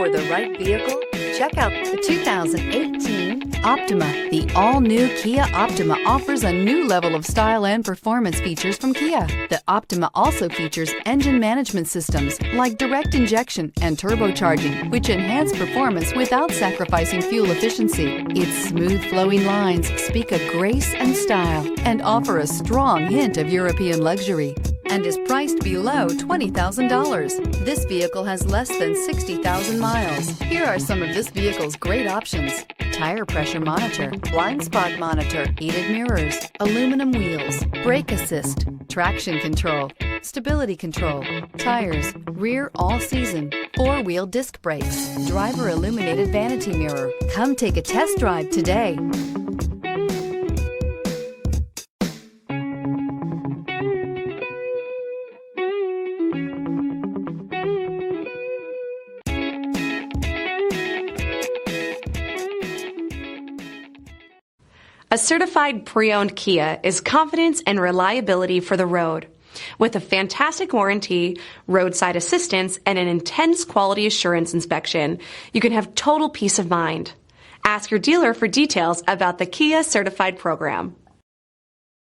For the right vehicle, check out the 2018 Optima. The all-new Kia Optima offers a new level of style and performance features from Kia. The Optima also features engine management systems like direct injection and turbocharging, which enhance performance without sacrificing fuel efficiency. Its smooth flowing lines speak of grace and style and offer a strong hint of European luxury, and is priced below $20,000. This vehicle has less than 60,000 miles. Here are some of this vehicle's great options: tire pressure monitor, blind spot monitor, heated mirrors, aluminum wheels, brake assist, traction control, stability control, tires, rear all-season, four-wheel disc brakes, driver illuminated vanity mirror. Come take a test drive today. A certified pre-owned Kia is confidence and reliability for the road. With a fantastic warranty, roadside assistance, and an intense quality assurance inspection, you can have total peace of mind. Ask your dealer for details about the Kia Certified program.